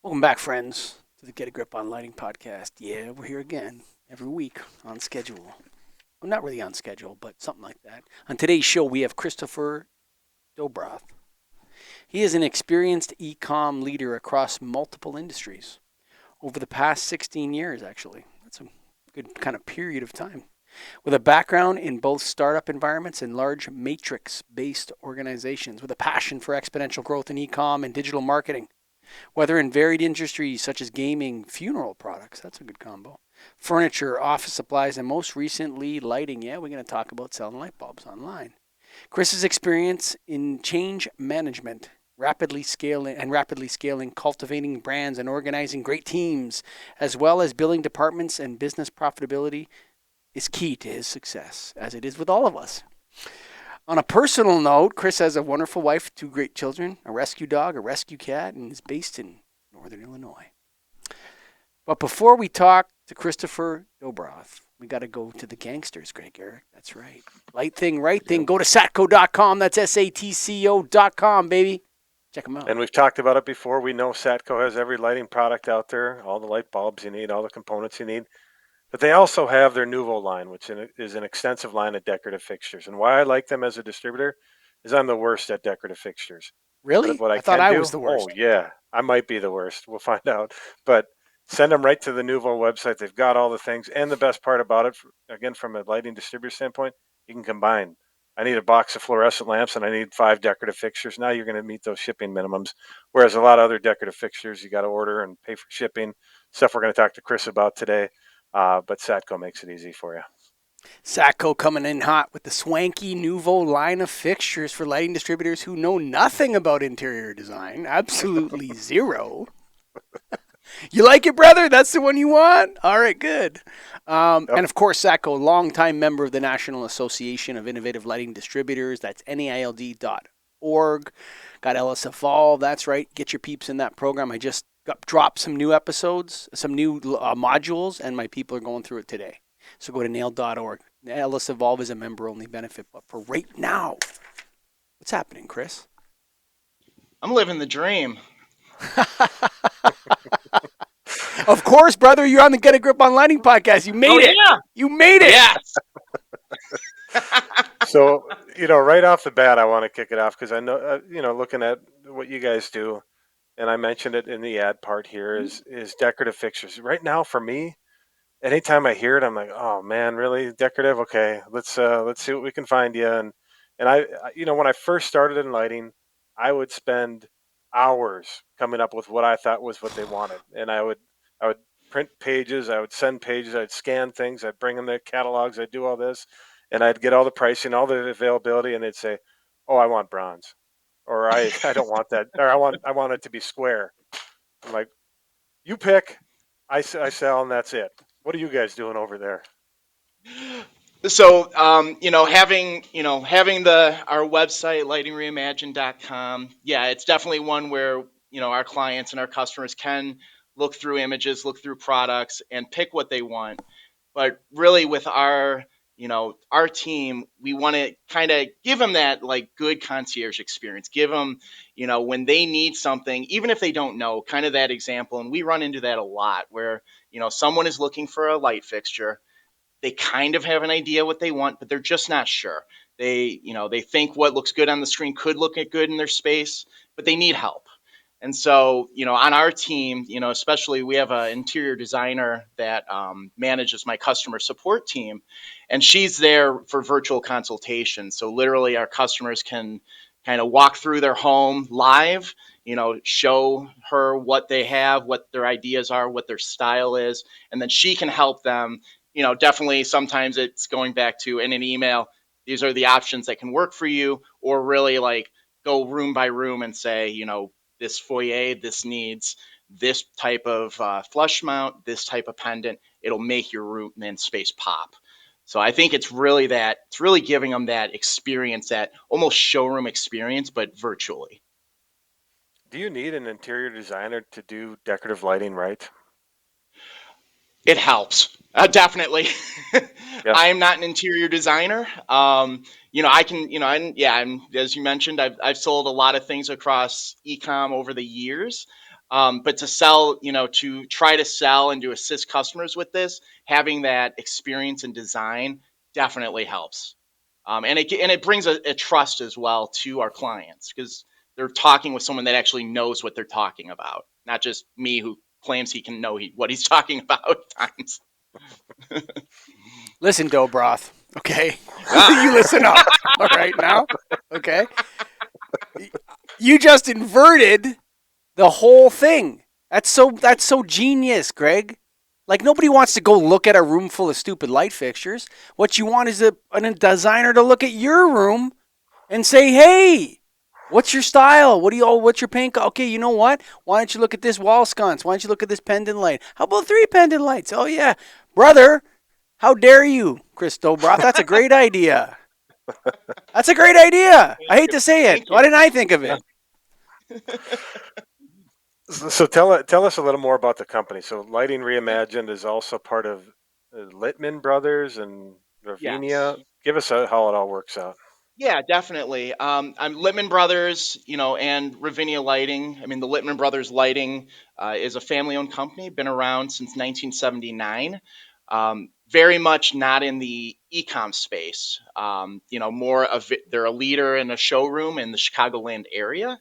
Welcome back, friends, to the Get a Grip on Lighting podcast. Yeah, we're here again every week on schedule. Well, not really on schedule, but something like that. On today's show, we have Christopher Dobroth. He is an experienced e-com leader across multiple industries over the past 16 years, actually. That's a good kind of period of time. With a background in both startup environments and large matrix-based organizations, with a passion for exponential growth in e-com and digital marketing. Whether in varied industries such as gaming, funeral products, that's a good combo, furniture, office supplies, and most recently lighting. Yeah, we're going to talk about selling light bulbs online. Chris's experience in change management, rapidly scaling, cultivating brands, and organizing great teams, as well as building departments and business profitability, is key to his success, as it is with all of us. On a personal note, Chris has a wonderful wife, two great children, a rescue dog, a rescue cat, and is based in Northern Illinois. But before we talk to Christopher Dobroth, we got to go to the gangsters, Greg Ehrich. That's right. Light thing, right thing. Go to satco.com. That's SATCO.com, baby. Check them out. And we've talked about it before. We know Satco has every lighting product out there, all the light bulbs you need, all the components you need. But they also have their Nuvo line, which is an extensive line of decorative fixtures. And why I like them as a distributor is I'm the worst at decorative fixtures. Really? What I I thought can I do, was the oh worst. yeah, I might be the worst. We'll find out. But send them right to the Nuvo website. They've got all the things. And the best part about it, again, from a lighting distributor standpoint, you can combine. I need a box of fluorescent lamps and I need 5 decorative fixtures. Now you're going to meet those shipping minimums. Whereas a lot of other decorative fixtures, you got to order and pay for shipping. Stuff we're going to talk to Chris about today. But Satco makes it easy for you. Satco coming in hot with the swanky Nuvo line of fixtures for lighting distributors who know nothing about interior design. Absolutely zero. You like it, brother? That's the one you want? All right, good. Yep. And of course, Satco, longtime member of the National Association of Innovative Lighting Distributors. That's NAILD.org. Got LS Evolve. That's right. Get your peeps in that program. I just dropped some new episodes, some new modules, and my people are going through it today. So go to nail.org. LS Evolve is a member-only benefit. But for right now, what's happening, Chris? I'm living the dream. Of course, brother, you're on the Get a Grip on Lighting podcast. You made it. Yeah. You made it. Yes. So, right off the bat, I want to kick it off because I know, looking at what you guys do, and I mentioned it in the ad part here, is decorative fixtures. Right now, for me, anytime I hear it, I'm like, oh man, really decorative? Okay, let's see what we can find you. And when I first started in lighting, I would spend hours coming up with what I thought was what they wanted, and I would print pages, I would send pages, I'd scan things, I'd bring them their catalogs, I'd do all this, and I'd get all the pricing, all the availability, and they'd say, oh, I want bronze, or I don't want that, or I want it to be square. I'm like, you pick, I sell, and that's it. What are you guys doing over there? So, having our website lightingreimagined.com, yeah, it's definitely one where our clients and our customers can look through images, look through products, and pick what they want. But really, with our team, we want to kind of give them that like good concierge experience. Give them, when they need something, even if they don't know, kind of that example. And we run into that a lot where someone is looking for a light fixture. They kind of have an idea what they want, but they're just not sure. They think what looks good on the screen could look good in their space, but they need help. And so, on our team, especially we have an interior designer that manages my customer support team, and she's there for virtual consultation. So literally our customers can kind of walk through their home live, show her what they have, what their ideas are, what their style is, and then she can help them. Definitely sometimes it's going back to in an email, these are the options that can work for you, or really like go room by room and say, this foyer, this needs this type of flush mount, this type of pendant. It'll make your room and space pop. So I think it's really giving them that experience, that almost showroom experience, but virtually. Do you need an interior designer to do decorative lighting right? It helps. Definitely. Yeah. I am not an interior designer. I can, I'm, as you mentioned, I've sold a lot of things across ecom over the years. But to sell, to try to sell and to assist customers with this, having that experience in design definitely helps. And it brings a trust as well to our clients because they're talking with someone that actually knows what they're talking about, not just me who claims he can know what he's talking about at times. Listen, Dobroth. Okay, Ah, you listen up. All right, now. Okay, you just inverted the whole thing. That's so genius, Greg. Like nobody wants to go look at a room full of stupid light fixtures. What you want is a designer to look at your room and say, "Hey, what's your style? What's your paint? Okay, you know what? Why don't you look at this wall sconce? Why don't you look at this pendant light? How about 3 pendant lights? Oh yeah, brother, how dare you, Chris Dobroth? That's a great idea. That's a great idea. I thank hate you. to say it. Thank Why you. didn't I think of it? So tell us a little more about the company. So Lighting Reimagined is also part of Littman Brothers and Yes. Ravinia. Give us how it all works out. Yeah, definitely. I'm Littman Brothers, and Ravinia Lighting. I mean, the Littman Brothers Lighting is a family-owned company, been around since 1979. Very much not in the e-com space. More of they're a leader in a showroom in the Chicagoland area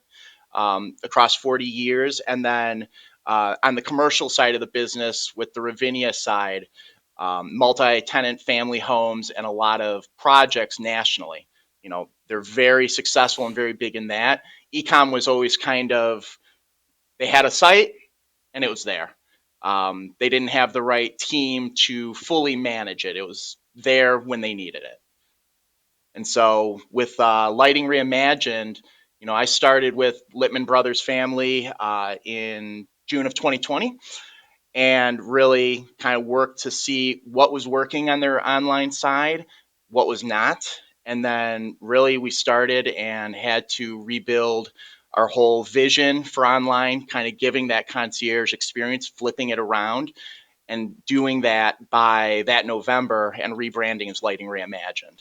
across 40 years, and then on the commercial side of the business with the Ravinia side, multi-tenant family homes and a lot of projects nationally. They're very successful and very big in that. Ecom was always kind of, they had a site and it was there. They didn't have the right team to fully manage it. It was there when they needed it. And so with Lighting Reimagined, I started with Littman Brothers family in June of 2020 and really kind of worked to see what was working on their online side, what was not. And then really we started and had to rebuild our whole vision for online, kind of giving that concierge experience, flipping it around and doing that by that November and rebranding as Lighting Reimagined.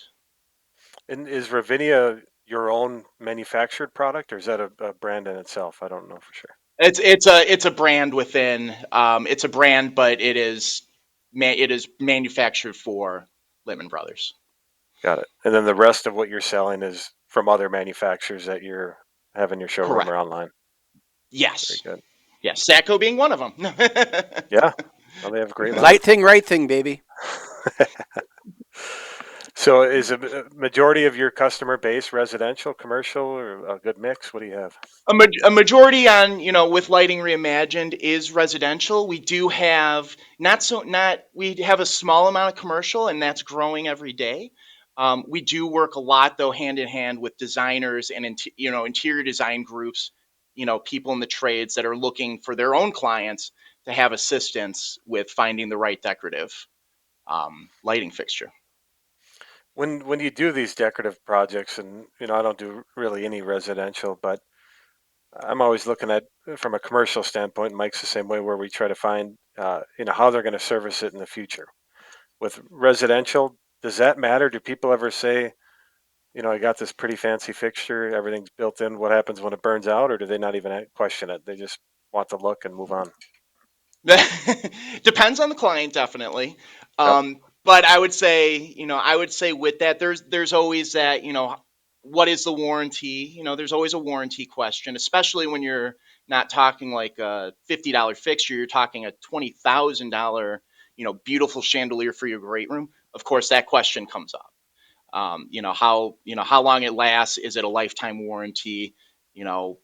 And is Ravinia your own manufactured product, or is that a brand in itself? I don't know for sure. It's a brand within. It's a brand, but it is manufactured for Littman Brothers. Got it. And then the rest of what you're selling is from other manufacturers that you're have in your showroom or Correct. online. Very Yes. good. Yes. Satco being one of them. Yeah. Well, they have a great line. Light thing, right thing, baby. So is a majority of your customer base residential, commercial, or a good mix? What do you have? A majority on with Lighting Reimagined is residential. We do have not we have a small amount of commercial, and that's growing every day. We do work a lot though hand in hand with designers and interior design groups, people in the trades that are looking for their own clients to have assistance with finding the right decorative lighting fixture. When you do these decorative projects, and I don't do really any residential, but I'm always looking at from a commercial standpoint. Mike's the same way, where we try to find how they're going to service it in the future. With residential, does that matter? Do people ever say, I got this pretty fancy fixture, everything's built in. What happens when it burns out, or do they not even question it? They just want the look and move on. Depends on the client, definitely. Yep. But I would say with that, there's always that, what is the warranty? There's always a warranty question, especially when you're not talking like a $50 fixture, you're talking a $20,000, beautiful chandelier for your great room. Of course, that question comes up. How long it lasts? Is it a lifetime warranty?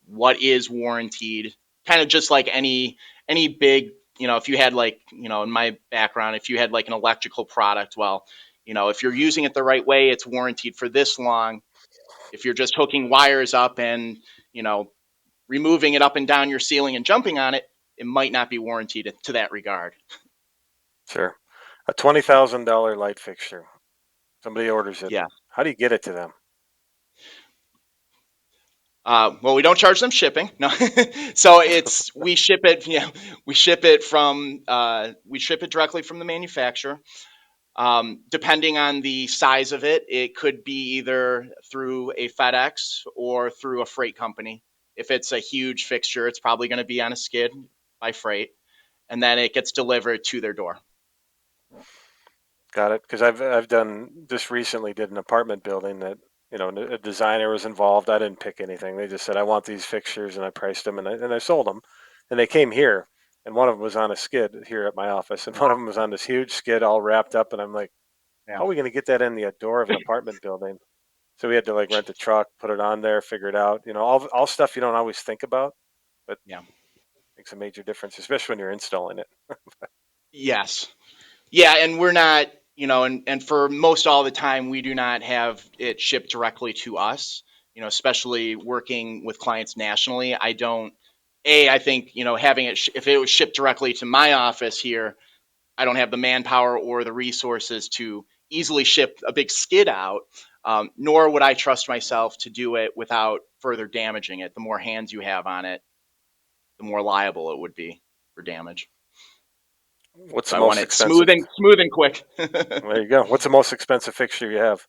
What is warranted? Kind of just like any big, if you had like, in my background, if you had like an electrical product, well, if you're using it the right way, it's warranted for this long. If you're just hooking wires up and, you know, removing it up and down your ceiling and jumping on it, it might not be warranted to that regard. Sure. A $20,000 light fixture. Somebody orders it. Yeah. How do you get it to them? Well, we don't charge them shipping. No, so it's we ship it. Yeah, we ship it directly from the manufacturer. Depending on the size of it, it could be either through a FedEx or through a freight company. If it's a huge fixture, it's probably going to be on a skid by freight, and then it gets delivered to their door. Got it. Because I've done just recently did an apartment building that a designer was involved. I didn't pick anything. They just said I want these fixtures, and I priced them, and I sold them, and they came here, and one of them was on a skid here at my office, and one of them was on this huge skid all wrapped up, and I'm like, Yeah. how are we going to get that in the door of an apartment building? So we had to like rent a truck, put it on there, figure it out. All stuff you don't always think about, but Yeah. makes a major difference, especially when you're installing it. Yes. Yeah, and we're not, and for most all the time, we do not have it shipped directly to us, especially working with clients nationally. I think, having it, if it was shipped directly to my office here, I don't have the manpower or the resources to easily ship a big skid out, nor would I trust myself to do it without further damaging it. The more hands you have on it, the more liable it would be for damage. What's So the I want most it expensive? smooth and quick. There you go. What's the most expensive fixture you have?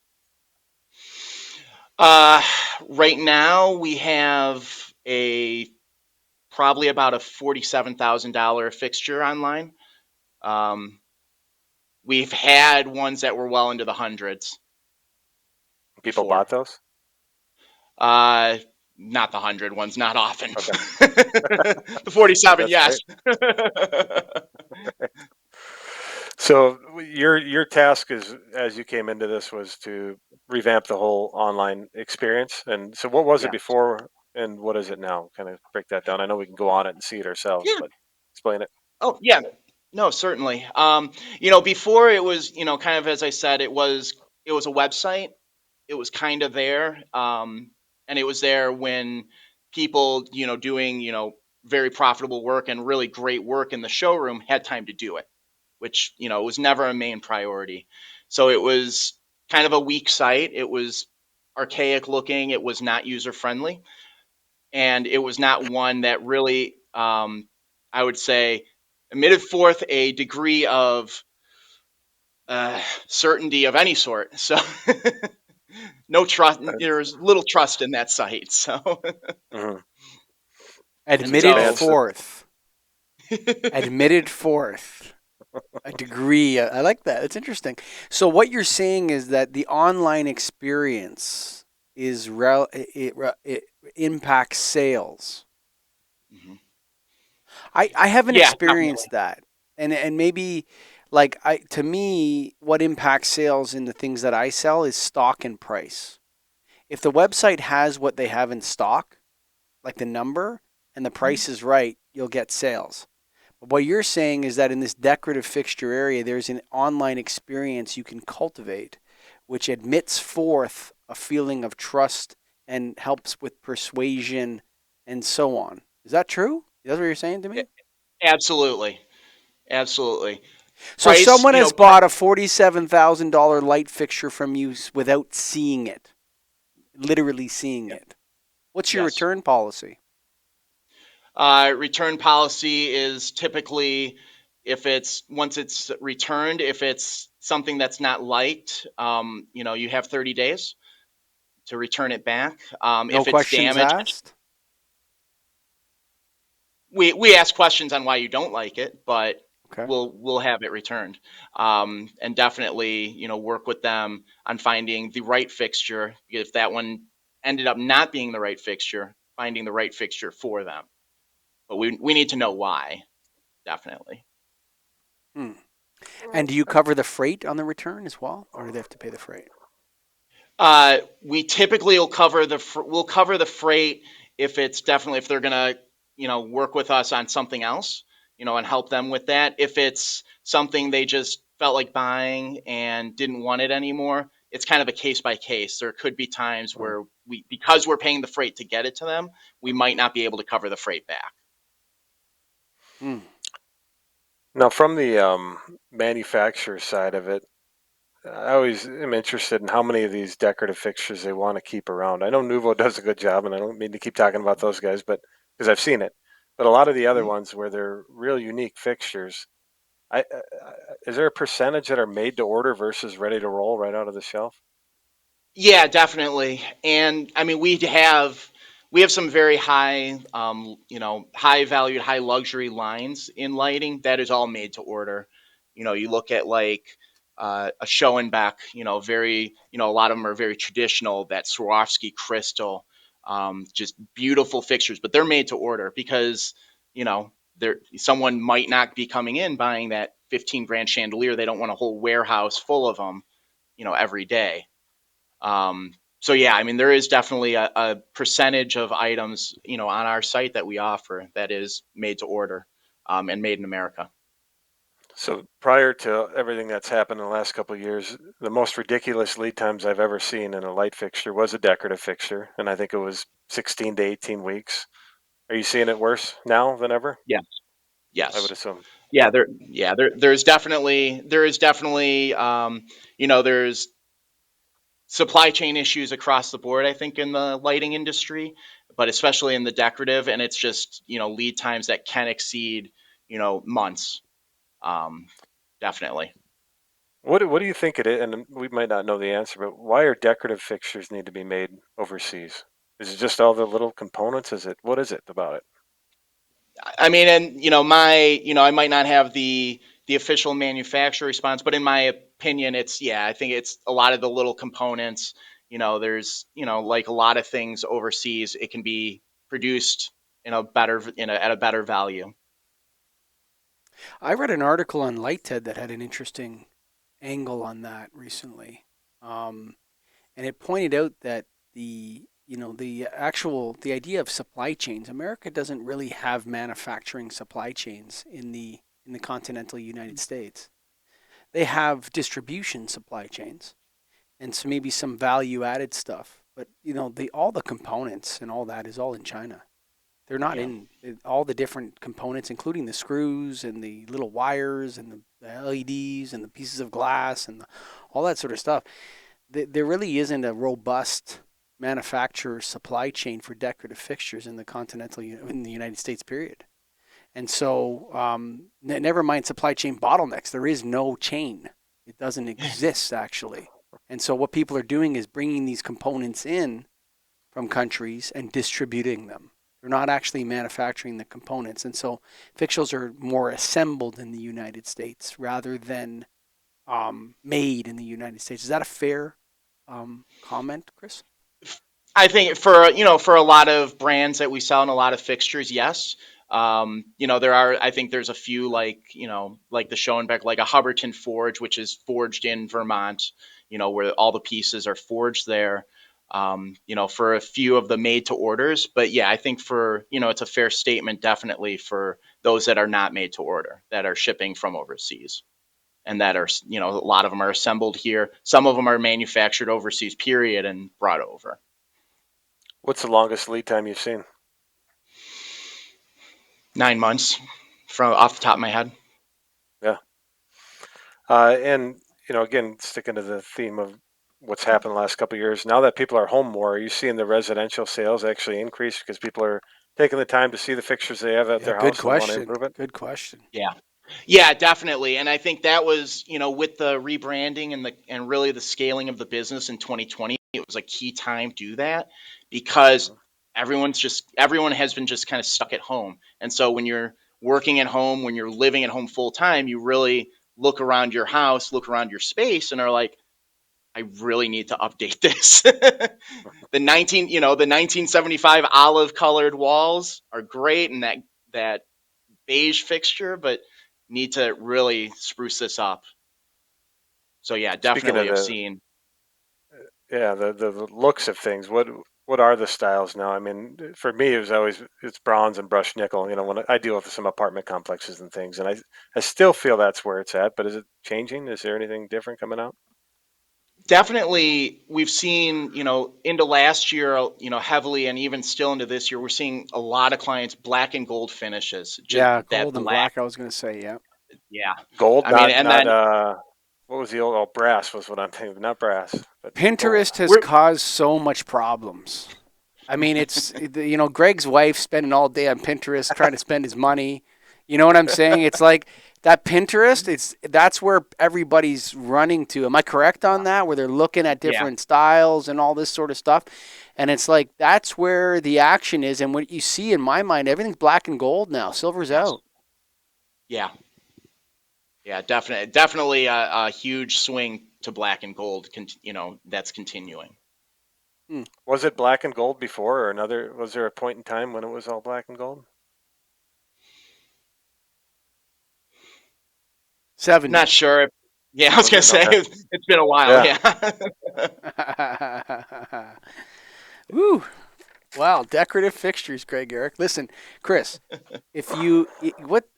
Uh, right now we have probably about a $47,000 fixture online. Um, we've had ones that were well into the hundreds People before. bought those? Uh, not the 100 ones, not often. Okay. The 47, That's yes. great. So your task is, as you came into this, was to revamp the whole online experience. And so, what was it Yeah. before, and what is it now? Kind of break that down. I know we can go on it and see it ourselves, Yeah. but explain it. Oh, yeah. No, certainly. Before it was, kind of as I said, it was a website. It was kind of there, and it was there when people, doing, very profitable work and really great work in the showroom had time to do it, which, was never a main priority. So it was kind of a weak site. It was archaic looking. It was not user friendly, and it was not one that really, I would say, emitted forth a degree of certainty of any sort. So no trust. There's little trust in that site. So Mhm. So you Admitted so advanced it. fourth. Admitted fourth. A degree. I like that. It's interesting. So what you're saying is that the online experience it impacts sales. Mhm. I haven't Yeah, definitely. experienced that, and maybe like to me, what impacts sales in the things that I sell is stock and price. If the website has what they have in stock, like the number, and the price is right, you'll get sales. But what you're saying is that in this decorative fixture area, there's an online experience you can cultivate, which admits forth a feeling of trust and helps with persuasion and so on. Is that true? Is that what you're saying to me? Absolutely. Absolutely. So Price, someone has bought a $47,000 light fixture from you without seeing it, literally seeing it. What's your yes. return policy? Return policy is typically, if it's once it's returned, if it's something that's not liked, you have 30 days to return it back. No If it's questions damaged, asked? we ask questions on why you don't like it, but Okay. we'll have it returned, and definitely work with them on finding the right fixture. If that one ended up not being the right fixture, finding the right fixture for them. But we need to know why, definitely. Hmm. And do you cover the freight on the return as well, or do they have to pay the freight? We typically will cover the freight if they're gonna work with us on something else, and help them with that. If it's something they just felt like buying and didn't want it anymore, it's kind of a case by case. There could be times Mm. where because we're paying the freight to get it to them, we might not be able to cover the freight back. Hmm. Now, from the manufacturer side of it, I always am interested in how many of these decorative fixtures they want to keep around. I know Nuvo does a good job, and I don't mean to keep talking about those guys, but because I've seen it. But a lot of the other Mhm. ones where they're real unique fixtures, is there a percentage that are made to order versus ready to roll right out of the shelf? Yeah, definitely. And I mean, we have some very high, high valued, high luxury lines in lighting that is all made to order. You look at like a Schoenbeck, very, a lot of them are very traditional, that Swarovski crystal, just beautiful fixtures, but they're made to order because, someone might not be coming in buying that 15 grand chandelier. They don't want a whole warehouse full of them, every day. So yeah, I mean, there is definitely a percentage of items, on our site that we offer that is made to order, and made in America. So prior to everything that's happened in the last couple of years, the most ridiculous lead times I've ever seen in a light fixture was a decorative fixture, and I think it was 16 to 18 weeks. Are you seeing it worse now than ever? Yeah. I would Yes. assume. Yeah. There is definitely, there's supply chain issues across the board, I think, in the lighting industry, but especially in the decorative. And it's just, lead times that can exceed, months. Um, Definitely. What do you think it is? And we might not know the answer, but why are decorative fixtures need to be made overseas? Is it just all the little components? What is it about it? I mean, and I might not have the official manufacturer response, but in my opinion, I think it's a lot of the little components. There's, like a lot of things overseas, it can be produced at a better value. I read an article on Lighthead that had an interesting angle on that recently, um, and it pointed out that the idea of supply chains. America doesn't really have manufacturing supply chains in the continental United States. They have distribution supply chains, and so maybe some value added stuff. But the all the components and all that is all in China. They're not Yeah. in all the different components, including the screws and the little wires and the LEDs and the pieces of glass and all that sort of stuff. There really isn't a robust manufacturer supply chain for decorative fixtures in in the United States. Period. And so, never mind supply chain bottlenecks. There is no chain. It doesn't exist actually. And so, what people are doing is bringing these components in from countries and distributing them. They're not actually manufacturing the components. And so fixtures are more assembled in the United States rather than made in the United States. Is that a fair comment, Chris? I think for a lot of brands that we sell and a lot of fixtures, yes. I think there's a few like the Schoenbeck, like a Hubbardton Forge, which is forged in Vermont, where all the pieces are forged there. For a few of the made to orders, but yeah, I think it's a fair statement, definitely, for those that are not made to order, that are shipping from overseas, and that are, a lot of them are assembled here. Some of them are manufactured overseas, period, and brought over. What's the longest lead time you've seen? 9 months, from off the top of my head. Yeah. And again, sticking to the theme of what's happened the last couple of years, now that people are home more, are you seeing the residential sales actually increase because people are taking the time to see the fixtures they have at Yeah, their good house and want to question. improve it? Good question. Yeah. Yeah, definitely. And I think that was, with the rebranding and really the scaling of the business in 2020, it was a key time to do that, because Mhm. everyone has been just kind of stuck at home. And so when you're working at home, when you're living at home full time, you really look around your house, look around your space, and are like, I really need to update this. The 1975 olive colored walls are great, and that beige fixture, but need to really spruce this up. So yeah, Speaking definitely of have seen. the looks of things, what are the styles now? I mean, for me, it's bronze and brushed nickel. When I deal with some apartment complexes and things, and I still feel that's where it's at. But is it changing? Is there anything different coming out? Definitely, we've seen, into last year, heavily, and even still into this year, we're seeing a lot of clients black and gold finishes, just Yeah, that gold and black. black. I was going to say, yeah. Yeah. Gold, I mean, not and not then, what was the old brass was what I'm thinking, not brass, but gold. Pinterest has we're, caused so much problems. I mean, Greg's wife spending all day on Pinterest trying to spend his money. You know what I'm saying? It's like that Pinterest. That's where everybody's running to. Am I correct on that? Where they're looking at yeah. different styles and all this sort of stuff. And it's like that's where the action is. And what you see in my mind, everything's black and gold now. Silver's Yes. out. Yeah. Yeah. Definitely a huge swing to black and gold. That's continuing. Was it black and gold before, or another? Was there a point in time when it was all black and gold? Not 70s. sure. Yeah, I was Was gonna it? say Okay. it's been a while. Yeah. Yeah. Woo. Wow, decorative fixtures, Greg Eric. Listen, Chris, if you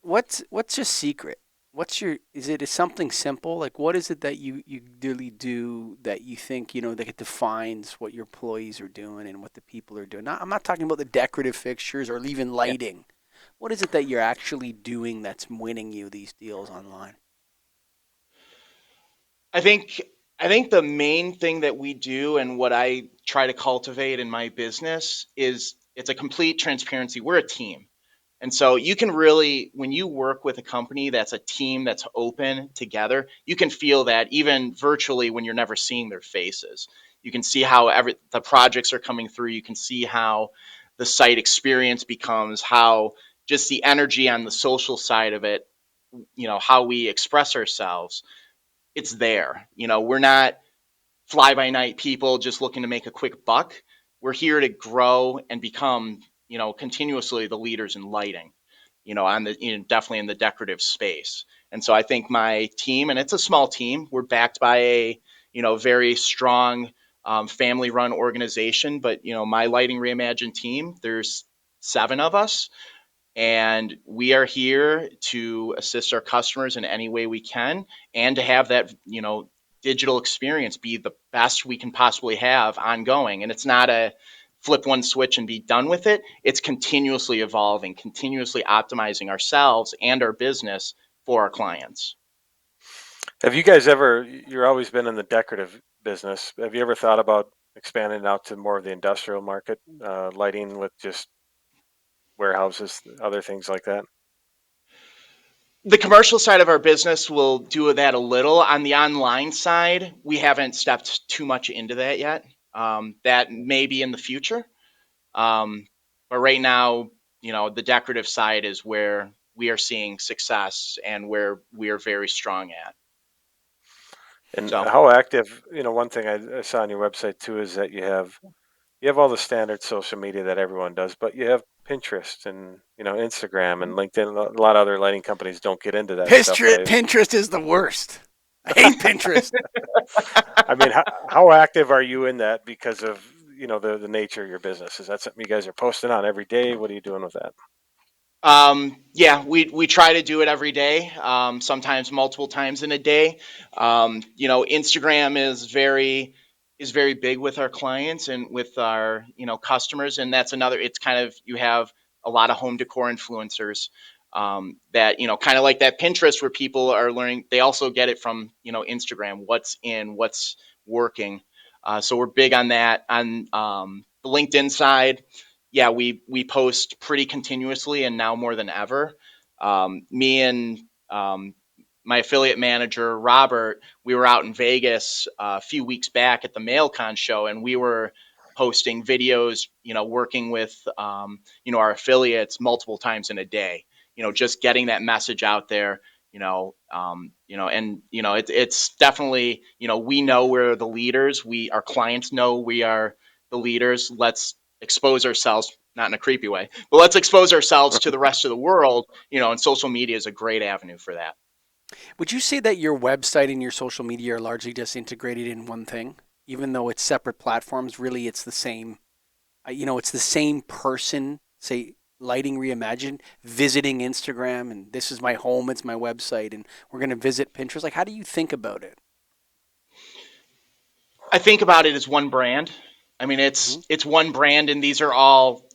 what's your secret? What's your is it something simple? Like what is it that you really do that you think, that it defines what your employees are doing and what the people are doing? I'm not talking about the decorative fixtures or even Yeah. lighting. What is it that you're actually doing that's winning you these deals online? I think I think the main thing that we do and what I try to cultivate in my business is it's a complete transparency. We're a team. And so you can really, when you work with a company that's a team that's open together, you can feel that even virtually when you're never seeing their faces. You can see how the projects are coming through. You can see how the site experience becomes, how just the energy on the social side of it, how we express ourselves. It's there. We're not fly by night people just looking to make a quick buck. We're here to grow and become, continuously the leaders in lighting, definitely in the decorative space. And so I think my team, and it's a small team, we're backed by a, very strong family run organization. But, my Lighting Reimagined team, there's 7 of us, and we are here to assist our customers in any way we can and to have that digital experience be the best we can possibly have ongoing. And it's not a flip one switch and be done with it. It's continuously evolving, continuously optimizing ourselves and our business for our clients. Have you guys ever? You're always been in the decorative business. Have you ever thought about expanding out to more of the industrial market, lighting with just warehouses, other things like that? The commercial side of our business will do that a little. On the online side, we haven't stepped too much into that yet. That may be in the future. Um, but right now, the decorative side is where we are seeing success and where we are very strong at. And So, how active? One thing I saw on your website too is that you have all the standard social media that everyone does, but you have Pinterest and Instagram and LinkedIn. A lot of other lighting companies don't get into that stuff, but Pinterest is the worst. I hate Pinterest. I mean, how active are you in that because of the nature of your business? Is that something you guys are posting on every day? What are you doing with that? yeah, we try to do it every day, sometimes multiple times in a day. Instagram is very big with our clients and with our customers, and that's another. It's kind of you have a lot of home decor influencers that kind of like that Pinterest where people are learning. They also get it from Instagram. What's working. So we're big on that. On the LinkedIn side, yeah, we post pretty continuously and now more than ever. Me and my affiliate manager Robert, we were out in Vegas a few weeks back at the MailCon show, and we were posting videos, working with our affiliates multiple times in a day. Just getting that message out there. It's definitely we know we're the leaders. Our clients know we are the leaders. Let's expose ourselves, not in a creepy way, but let's expose ourselves to the rest of the world, and social media is a great avenue for that. Would you say that your website and your social media are largely just integrated in one thing? Even though it's separate platforms, really it's the same. It's the same person, say, Lighting Reimagined, visiting Instagram, and this is my home, it's my website, and we're going to visit Pinterest. Like, how do you think about it? I think about it as one brand. I mean, Mm-hmm. it's one brand, and these are all,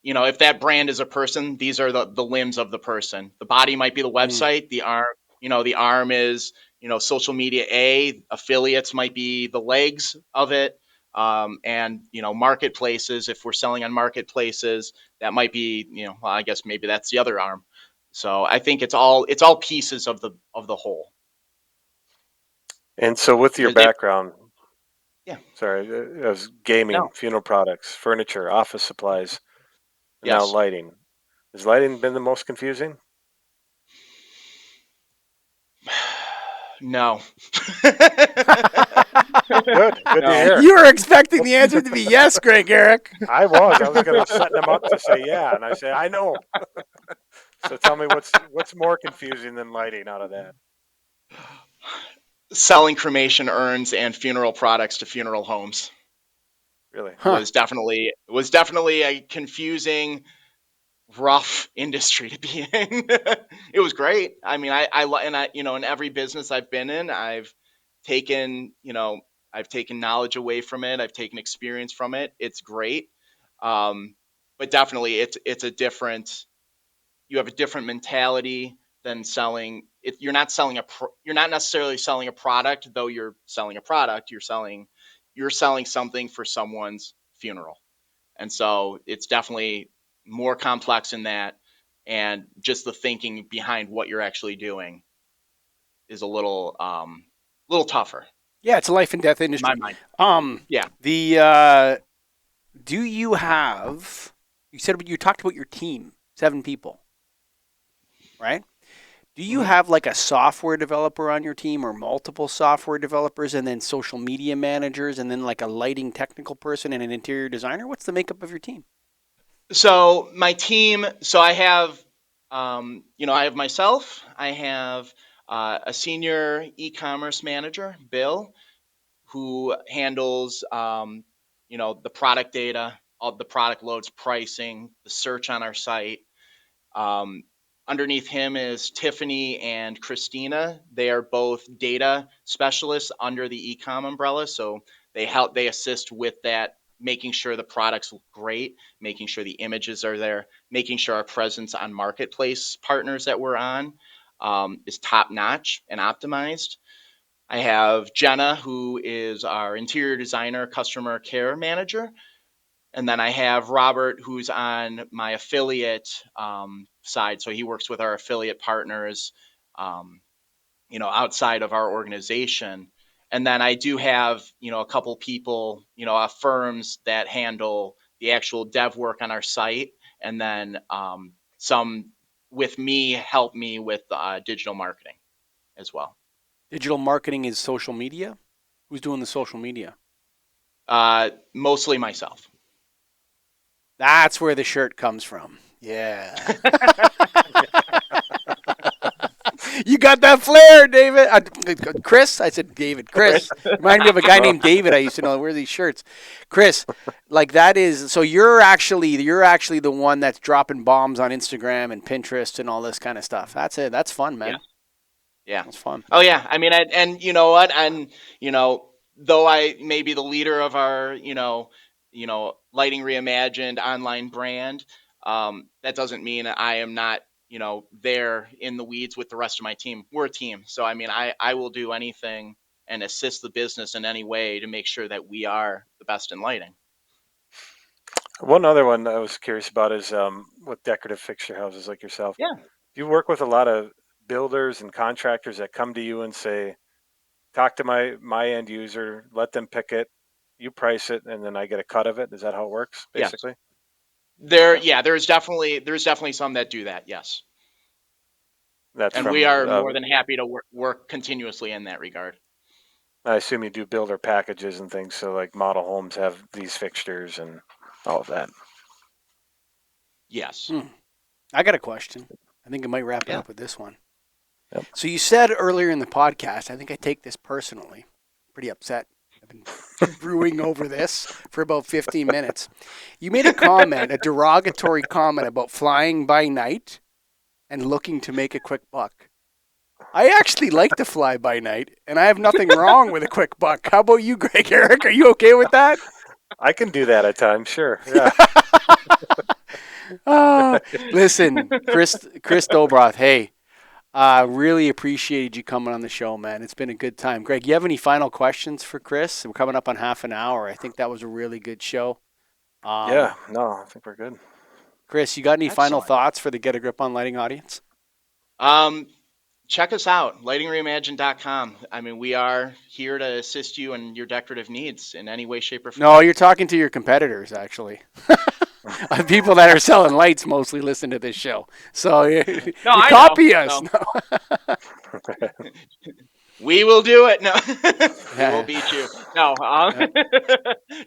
if that brand is a person, these are the limbs of the person. The body might be the Mm. website. The arm is social media. Affiliates might be the legs of it. And marketplaces. If we're selling on marketplaces, that might be well, I guess maybe that's the other arm. So I think it's all pieces of the whole. And so, with your It, background, Yeah. Sorry, it was gaming, No. funeral products, furniture, office supplies, and now Yes. lighting. Has lighting been the most confusing? No. Good to No. hear. You were expecting the answer to be yes, Greg Eric. I was going to set them up to say yeah, and I say I know. So tell me what's more confusing than lighting out of that? Selling cremation urns and funeral products to funeral homes Really? Huh. was definitely a confusing, rough industry to be in. It was great. I mean, and I, in every business I've been in, taken, I've taken knowledge away from it. I've taken experience from it. It's great. But definitely it's a different, you have a different mentality than selling it. You're not necessarily selling a product, though you're selling a product. You're selling something for someone's funeral. And so it's definitely more complex in that. And just the thinking behind what you're actually doing is little tougher Yeah, it's a life and death in my industry. mind. Um, Yeah. the do you have? You said you talked about your team, 7 people, right? Do you Mhm. have like a software developer on your team, or multiple software developers, and then social media managers, and then like a lighting technical person and an interior designer? What's the makeup of your team? So my team, so I have, I have myself, I have a senior e-commerce manager, Bill, who handles, the product data, all the product loads, pricing, the search on our site. Um, Underneath him is Tiffany and Christina. They are both data specialists under the ecom umbrella. So they assist with that, making sure the products look great, making sure the images are there, making sure our presence on marketplace partners that we're on is top notch and optimized. I have Jenna, who is our interior designer, customer care manager. And then I have Robert, who's on my affiliate side. So he works with our affiliate partners, um, outside of our organization. And then I do have, a couple people, firms that handle the actual dev work on our site. And then some with me help me with digital marketing as well. Digital marketing is social media. Who's doing the social media? Mostly myself. That's where the shirt comes from. Yeah. You got that flair, David. Chris, I said David. Chris, reminded me of a guy named David I used to know. Wear these shirts. Chris, like that is so you're actually the one that's dropping bombs on Instagram and Pinterest and all this kind of stuff. That's it. That's fun, Yeah. man. Yeah. That's fun. Oh yeah. I mean, and you know what? And though I may be the leader of our, Lighting Reimagined online brand, that doesn't mean I am not, there in the weeds with the rest of my team. We're a team, so I mean, I will do anything and assist the business in any way to make sure that we are the best in lighting. One other one I was curious about is with decorative fixture houses like yourself. Yeah. Do you work with a lot of builders and contractors that come to you and say, talk to my end user, let them pick it, you price it, and then I get a cut of it? Is that how it works, Yes. basically? There. Okay. Yeah. There's definitely some that do that. Yes. That's And we from, are more than happy to work continuously in that regard. I assume you do builder packages and things. So like model homes have these fixtures and all of that. Yes. Hmm. I got a question. I think I might wrap it Yeah. up with this one. Yep. So you said earlier in the podcast, I think I take this personally. Pretty upset. I've been brewing over this for about 15 minutes. You made a comment, a derogatory comment about flying by night and looking to make a quick buck. I actually like to fly by night, and I have nothing wrong with a quick buck. How about you, Greg Eric? Are you okay with that? I can do that at times, sure. Yeah. Ah, listen, Chris Dobroth, hey, really appreciated you coming on the show, man. It's been a good time. Greg, you have any final questions for Chris? We're coming up on half an hour. I think that was a really good show. Yeah. No, I think we're good. Chris, you got any final Excellent. thoughts for the Get a Grip on Lighting audience? Um, check us out, lightingreimagine.com. I mean, we are here to assist you in your decorative needs in any way, shape, or form. No, you're talking to your competitors, actually. People that are selling lights mostly listen to this show. So you No, I copy know. us. No. We will do it. No, we Yeah. will beat you. No,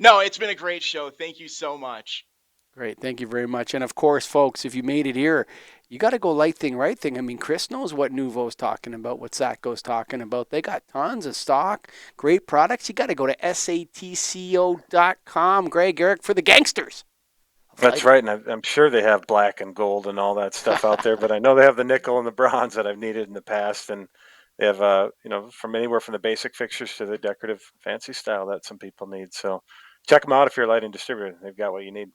no, it's been a great show. Thank you so much. Great. Thank you very much. And of course, folks, if you made it here, you got to go light thing, right thing. I mean, Chris knows what Nuvo's talking about, what Satco's talking about. They got tons of stock, great products. You got to go to satco.com. Greg, Ehrich, for the gangsters. That's right, and I'm sure they have black and gold and all that stuff out there, but I know they have the nickel and the bronze that I've needed in the past, and they have, from anywhere from the basic fixtures to the decorative fancy style that some people need. So check them out if you're a lighting distributor. They've got what you need.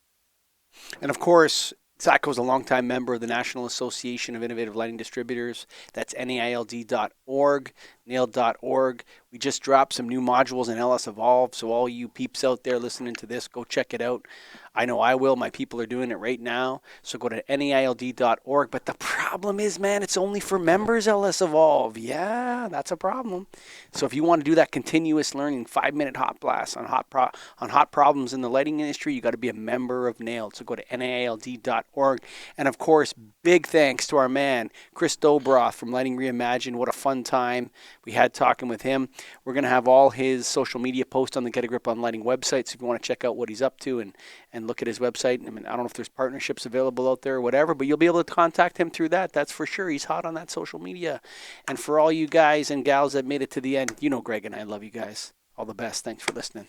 And of course, Satco is a longtime member of the National Association of Innovative Lighting Distributors. That's NAILD.org, nailed.org. We just dropped some new modules in LS Evolve, so all you peeps out there listening to this, go check it out. I know I will. My people are doing it right now. So go to NAILD.org. But the problem is, man, it's only for members, LS Evolve. Yeah, that's a problem. So if you want to do that continuous learning, 5-minute hot blast on hot problems in the lighting industry, you got to be a member of NAILD. So go to NAILD.org. And of course, big thanks to our man, Chris Dobroth from Lighting Reimagined. What a fun time we had talking with him. We're going to have all his social media posts on the Get a Grip on Lighting website. So if you want to check out what he's up to and look at his website. I mean, I don't know if there's partnerships available out there or whatever, but you'll be able to contact him through that. That's for sure. He's hot on that social media. And for all you guys and gals that made it to the end, you know Greg and I love you guys. All the best. Thanks for listening.